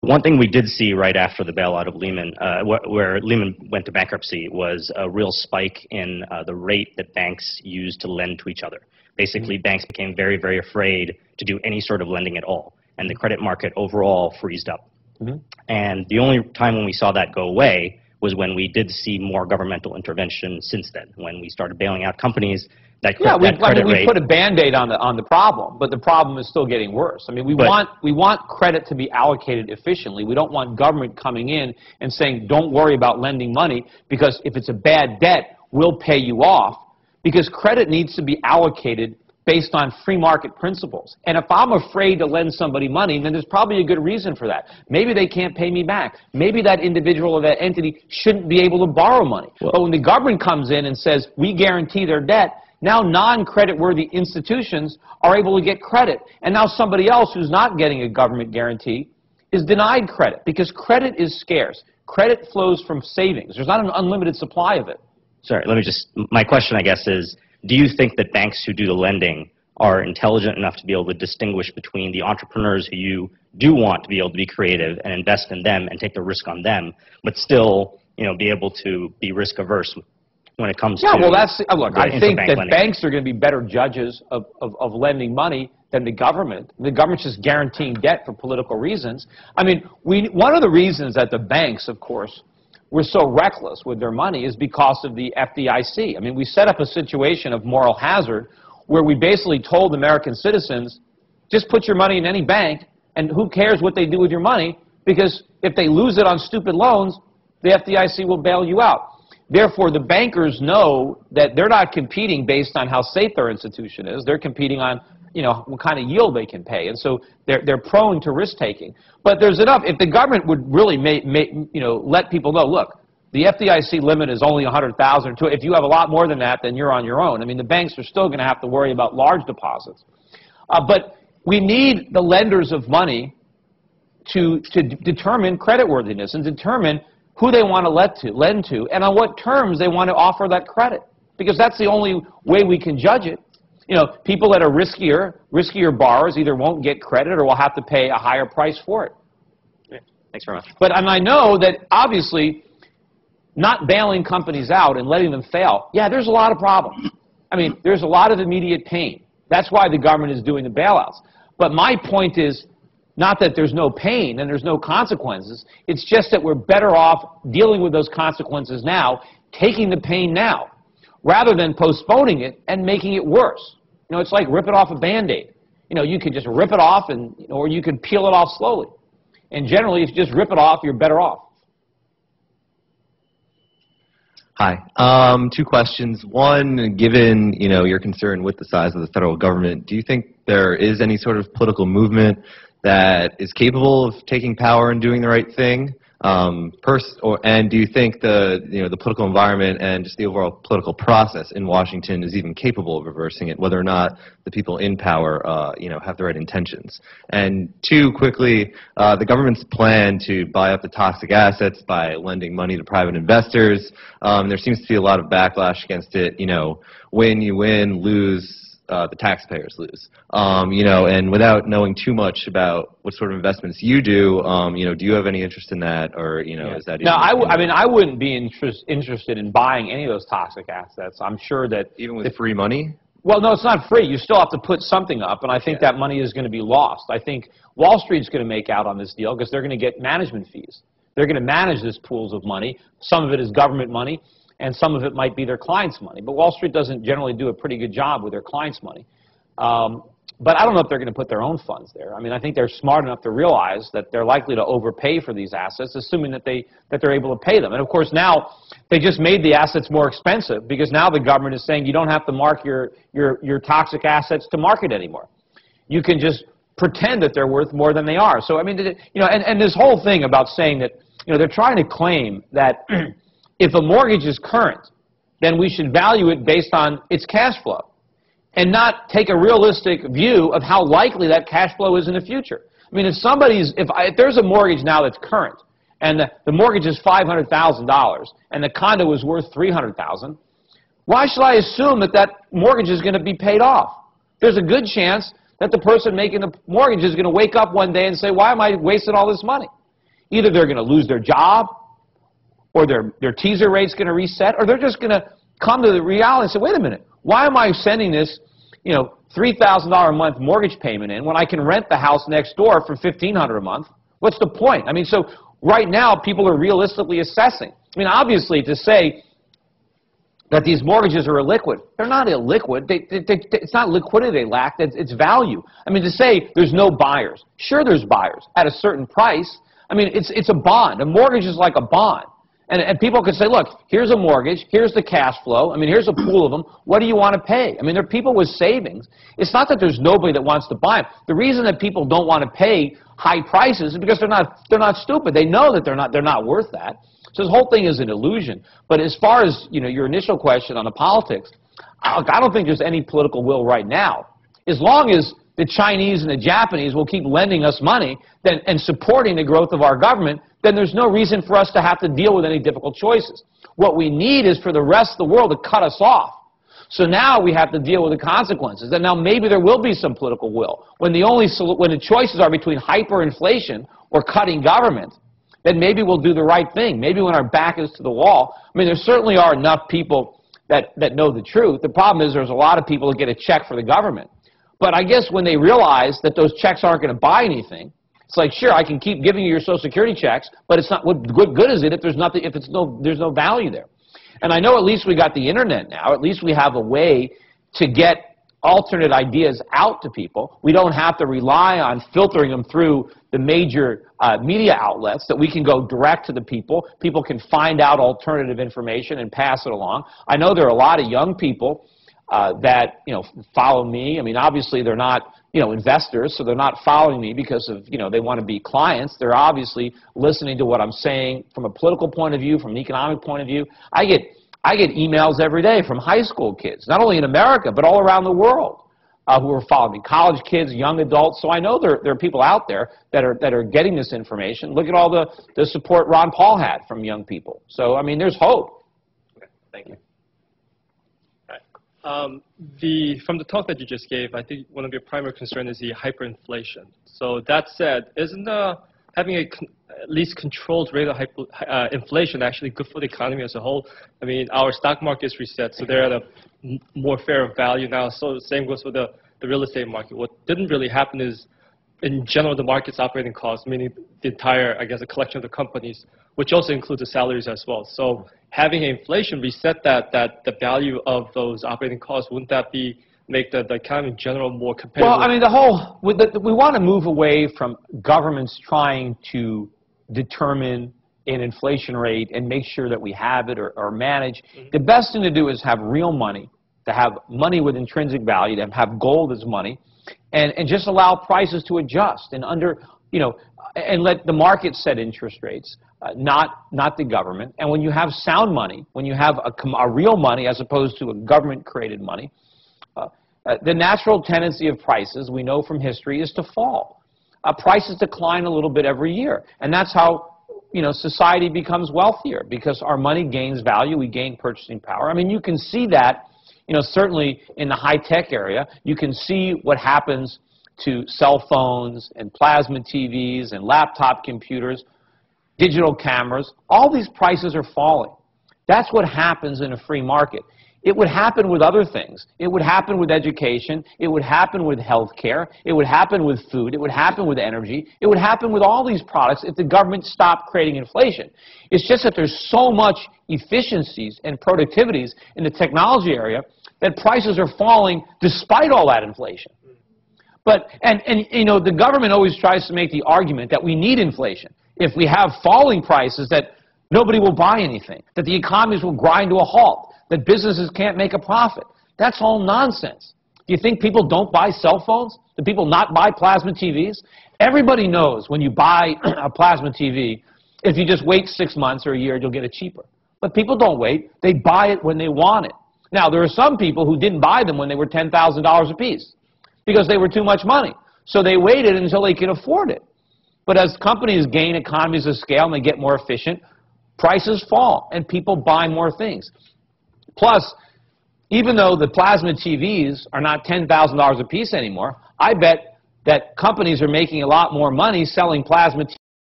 One thing we did see right after the bailout of Lehman, where Lehman went to bankruptcy, was a real spike in the rate that banks used to lend to each other. Basically, banks became very, very afraid to do any sort of lending at all, and the credit market overall freezed up. And the only time when we saw that go away was when we did see more governmental intervention since then, when we started bailing out companies. We put a Band-Aid on the problem, but the problem is still getting worse. I mean, we want credit to be allocated efficiently. We don't want government coming in and saying, don't worry about lending money, because if it's a bad debt, we'll pay you off. Because credit needs to be allocated based on free market principles. And if I'm afraid to lend somebody money, then there's probably a good reason for that. Maybe they can't pay me back. Maybe that individual or that entity shouldn't be able to borrow money. But when the government comes in and says, we guarantee their debt, now non-credit-worthy institutions are able to get credit. And now somebody else who's not getting a government guarantee is denied credit, because credit is scarce. Credit flows from savings. There's not an unlimited supply of it. Sorry, my question, I guess, is, do you think that banks who do the lending are intelligent enough to be able to distinguish between the entrepreneurs who you do want to be able to be creative and invest in them and take the risk on them, but still, be able to be risk-averse when it comes to well, look, I think that lending? Banks are going to be better judges of lending money than the government. The government's just guaranteeing debt for political reasons. I mean, one of the reasons that the banks, of course, were so reckless with their money is because of the FDIC. I mean, we set up a situation of moral hazard where we basically told American citizens, just put your money in any bank, and who cares what they do with your money, because if they lose it on stupid loans, the FDIC will bail you out. Therefore, the bankers know that they're not competing based on how safe their institution is. They're competing on, what kind of yield they can pay. And so they're prone to risk-taking. But there's enough. If the government would really let people know, look, the FDIC limit is only $100,000. If you have a lot more than that, then you're on your own. I mean, the banks are still going to have to worry about large deposits. But we need the lenders of money to determine creditworthiness and determine who they want to lend to, and on what terms they want to offer that credit. Because that's the only way we can judge it. People that are riskier borrowers either won't get credit or will have to pay a higher price for it. Yeah. Thanks very much. But I know that obviously not bailing companies out and letting them fail, there's a lot of problems. I mean, there's a lot of immediate pain. That's why the government is doing the bailouts. But my point is, not that there's no pain and there's no consequences. It's just that we're better off dealing with those consequences now, taking the pain now, rather than postponing it and making it worse. It's like ripping off a Band-Aid. You can just rip it off, or you can peel it off slowly. And generally, if you just rip it off, you're better off. Hi. Two questions. One, given your concern with the size of the federal government, do you think there is any sort of political movement that is capable of taking power and doing the right thing? And do you think the political environment and just the overall political process in Washington is even capable of reversing it, whether or not the people in power have the right intentions? And two, quickly, the government's plan to buy up the toxic assets by lending money to private investors, there seems to be a lot of backlash against it. Win, you win, lose, the taxpayers lose. And without knowing too much about what sort of investments you do, do you have any interest in that, or is that? No, I wouldn't be interested in buying any of those toxic assets. I'm sure that even with free money. Well, no, it's not free. You still have to put something up, and I think that money is going to be lost. I think Wall Street's going to make out on this deal because they're going to get management fees. They're going to manage these pools of money. Some of it is government money, and some of it might be their clients' money. But Wall Street doesn't generally do a pretty good job with their clients' money. But I don't know if they're going to put their own funds there. I mean, I think they're smart enough to realize that they're likely to overpay for these assets, assuming that they're able to pay them. And of course, now they just made the assets more expensive because now the government is saying you don't have to mark your toxic assets to market anymore. You can just pretend that they're worth more than they are. So I mean, and this whole thing about saying that they're trying to claim that if a mortgage is current, then we should value it based on its cash flow, and not take a realistic view of how likely that cash flow is in the future. I mean, if there's a mortgage now that's current, and the mortgage is $500,000, and the condo is worth $300,000, why should I assume that that mortgage is going to be paid off? There's a good chance that the person making the mortgage is going to wake up one day and say, why am I wasting all this money? Either they're going to lose their job, or their teaser rate's going to reset, or they're just going to come to the reality and say, wait a minute, why am I sending this, $3,000 a month mortgage payment in when I can rent the house next door for $1,500 a month? What's the point? I mean, so right now people are realistically assessing. I mean, obviously to say that these mortgages are illiquid, they're not illiquid. It's not liquidity they lack, it's value. I mean, to say there's no buyers, sure there's buyers at a certain price. I mean, it's a bond. A mortgage is like a bond. And people could say, look, here's a mortgage, here's the cash flow, I mean, here's a pool of them, what do you want to pay? I mean, there are people with savings. It's not that there's nobody that wants to buy them. The reason that people don't want to pay high prices is because they're not stupid. They know that they're not worth that. So this whole thing is an illusion. But as far as, your initial question on the politics, I don't think there's any political will right now. As long as the Chinese and the Japanese will keep lending us money and supporting the growth of our government, then there's no reason for us to have to deal with any difficult choices. What we need is for the rest of the world to cut us off. So now we have to deal with the consequences. And now maybe there will be some political will. When the choices are between hyperinflation or cutting government, then maybe we'll do the right thing. Maybe when our back is to the wall. I mean, there certainly are enough people that know the truth. The problem is there's a lot of people that get a check for the government. But I guess when they realize that those checks aren't going to buy anything, it's like, sure, I can keep giving you your Social Security checks, but it's not. What good is it if there's no value there? And I know at least we got the internet now. At least we have a way to get alternate ideas out to people. We don't have to rely on filtering them through the major media outlets, that we can go direct to the people. People can find out alternative information and pass it along. I know there are a lot of young people that follow me. I mean, obviously they're not investors, so they're not following me because of they want to be clients. They're obviously listening to what I'm saying from a political point of view, from an economic point of view. I get emails every day from high school kids, not only in America but all around the world, who are following me. College kids, young adults. So I know there are people out there that are getting this information. Look at all the support Ron Paul had from young people. So I mean, there's hope. Okay, thank you. From the talk that you just gave, I think one of your primary concerns is the hyperinflation. So that said, isn't having at least controlled rate of inflation actually good for the economy as a whole? I mean, our stock market is reset, so they're at a more fair value now. So the same goes for the real estate market. What didn't really happen is, in general, the market's operating costs, meaning the entire, I guess, a collection of the companies, which also includes the salaries as well. So having inflation reset the value of those operating costs, wouldn't that make the economy in general more competitive? Well, I mean, we want to move away from governments trying to determine an inflation rate and make sure that we have it or manage. Mm-hmm. The best thing to do is have real money, to have money with intrinsic value, to have gold as money, and just allow prices to adjust and and let the market set interest rates, not the government. And when you have sound money, when you have a real money as opposed to a government-created money, the natural tendency of prices, we know from history, is to fall. Prices decline a little bit every year, and that's how society becomes wealthier, because our money gains value, we gain purchasing power. I mean, you can see that, certainly in the high-tech area. You can see what happens to cell phones and plasma TVs and laptop computers, digital cameras. All these prices are falling. That's what happens in a free market. It would happen with other things. It would happen with education. It would happen with health care. It would happen with food. It would happen with energy. It would happen with all these products if the government stopped creating inflation. It's just that there's so much efficiencies and productivities in the technology area that prices are falling despite all that inflation. But, the government always tries to make the argument that we need inflation. If we have falling prices, that nobody will buy anything, that the economies will grind to a halt, that businesses can't make a profit. That's all nonsense. Do you think people don't buy cell phones? Do people not buy plasma TVs? Everybody knows when you buy a plasma TV, if you just wait 6 months or a year, you'll get it cheaper. But people don't wait. They buy it when they want it. Now, there are some people who didn't buy them when they were $10,000 apiece because they were too much money. So they waited until they could afford it. But as companies gain economies of scale and they get more efficient, prices fall and people buy more things. Plus, even though the plasma TVs are not $10,000 a piece anymore, I bet that companies are making a lot more money selling plasma TVs